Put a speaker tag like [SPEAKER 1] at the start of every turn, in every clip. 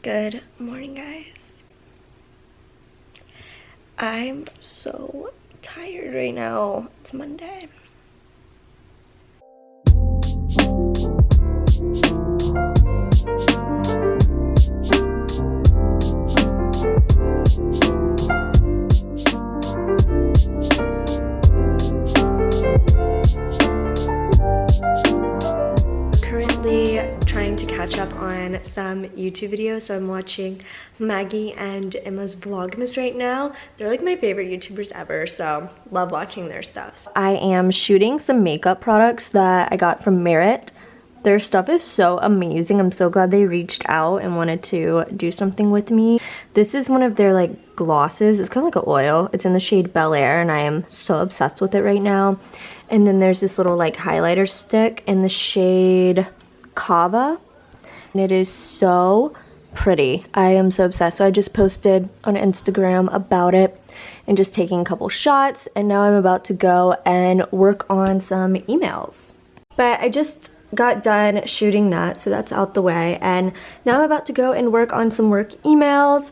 [SPEAKER 1] Good morning, guys. I'm so tired right now. It's Monday. Trying to catch up on some YouTube videos, so I'm watching Maggie and Emma's Vlogmas right now. They're like my favorite YouTubers ever, so love watching their stuff. I am shooting some makeup products that I got from Merit. Their stuff is so amazing. I'm so glad they reached out and wanted to do something with me. This is one of their like glosses. It's kind of like an oil. It's in the shade Bel Air and I am so obsessed with it right now. And then there's this little like highlighter stick in the shade Kava, and it is so pretty. I am so obsessed. So I just posted on Instagram about it and just taking a couple shots, and now I'm about to go and work on some emails. But I just got done shooting that, so that's out the way, and now I'm about to go and work on some work emails.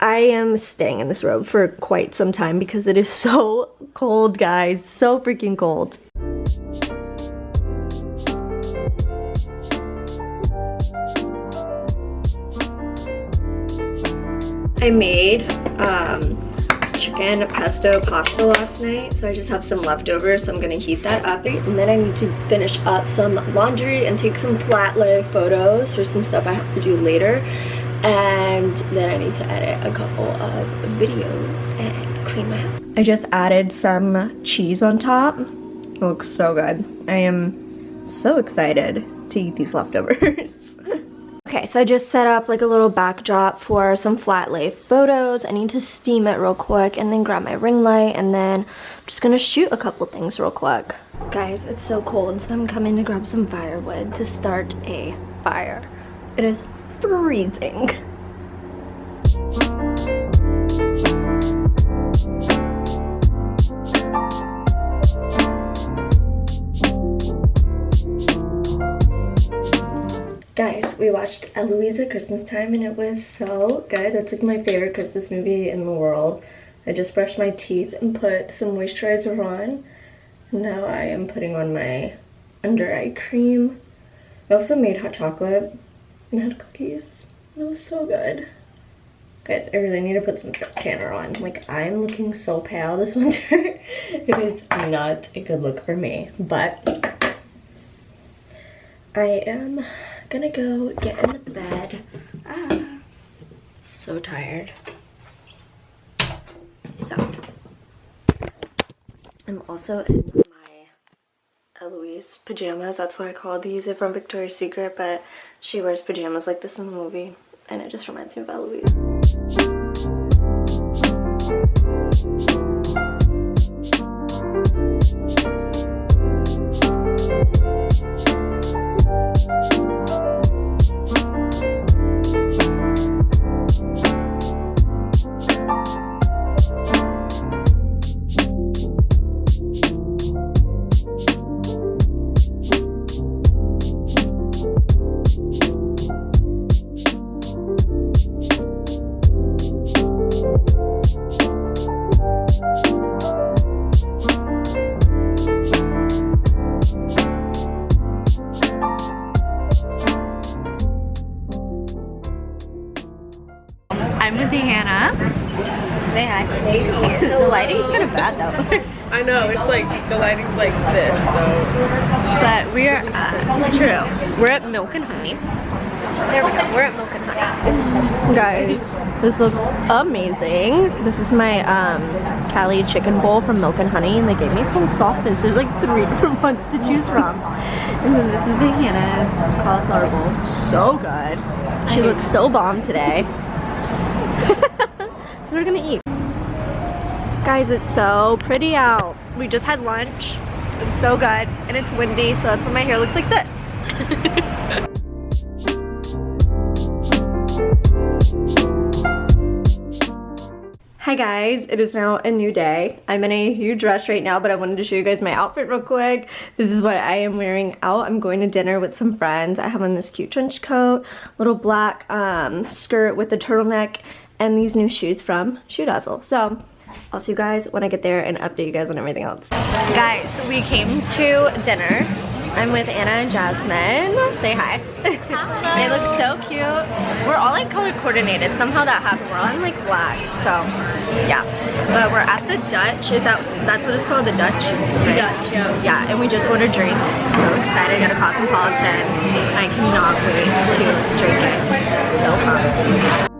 [SPEAKER 1] I am staying in this robe for quite some time because it is so cold, guys. So freaking cold. I made chicken pesto pasta last night, so I just have some leftovers, so I'm gonna heat that up. And then I need to finish up some laundry and take some flat lay photos for some stuff I have to do later. And then I need to edit a couple of videos and clean my house. I just added some cheese on top. It looks so good. I am so excited to eat these leftovers. Okay, so I just set up like a little backdrop for some flat lay photos. I need to steam it real quick and then grab my ring light, and then I'm just gonna shoot a couple things real quick. Guys, it's so cold, so I'm coming to grab some firewood to start a fire. It is freezing. Guys, we watched Eloise at Christmas time and it was so good. That's like my favorite Christmas movie in the world. I just brushed my teeth and put some moisturizer on. Now I am putting on my under eye cream. I also made hot chocolate and had cookies. That was so good. Guys, I really need to put some tanner on. Like, I'm looking so pale this winter. It is not a good look for me, but I am gonna go get in bed. So tired. So I'm also in my Eloise pajamas. That's what I call these. They're from Victoria's Secret, but she wears pajamas like this in the movie, and it just reminds me of Eloise.
[SPEAKER 2] I'm with Hannah. Say hi. The lighting's kind of bad though.
[SPEAKER 3] I know, it's like, the lighting's like this, so.
[SPEAKER 2] But we are we're at Milk and Honey. There we go, we're at Milk and Honey. Guys, this looks amazing. This is my Cali chicken bowl from Milk and Honey, and they gave me some sauces. There's like 3 different ones to choose from. And then this is Hannah's cauliflower bowl. So good. She looks so bomb today. So we're gonna eat. Guys, it's so pretty out. We just had lunch. It was so good, and it's windy, so that's why my hair looks like this. Hi guys, it is now a new day. I'm in a huge rush right now, but I wanted to show you guys my outfit real quick. This is what I am wearing out. I'm going to dinner with some friends. I have on this cute trench coat, little black skirt with a turtleneck, and these new shoes from Shoe Dazzle. So I'll see you guys when I get there and update you guys on everything else. Guys, we came to dinner. I'm with Anna and Jasmine. Say hi. They look so cute. We're all like color coordinated. Somehow that happened. We're all in like black. So yeah. But we're at the Dutch. That's what it's called? The Dutch? Right?
[SPEAKER 3] Dutch, yeah.
[SPEAKER 2] Yeah, and we just ordered drinks. So excited. Got a Cosmopolitan. I cannot wait to drink it. So fun.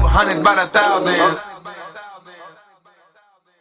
[SPEAKER 4] Hundreds by the thousand.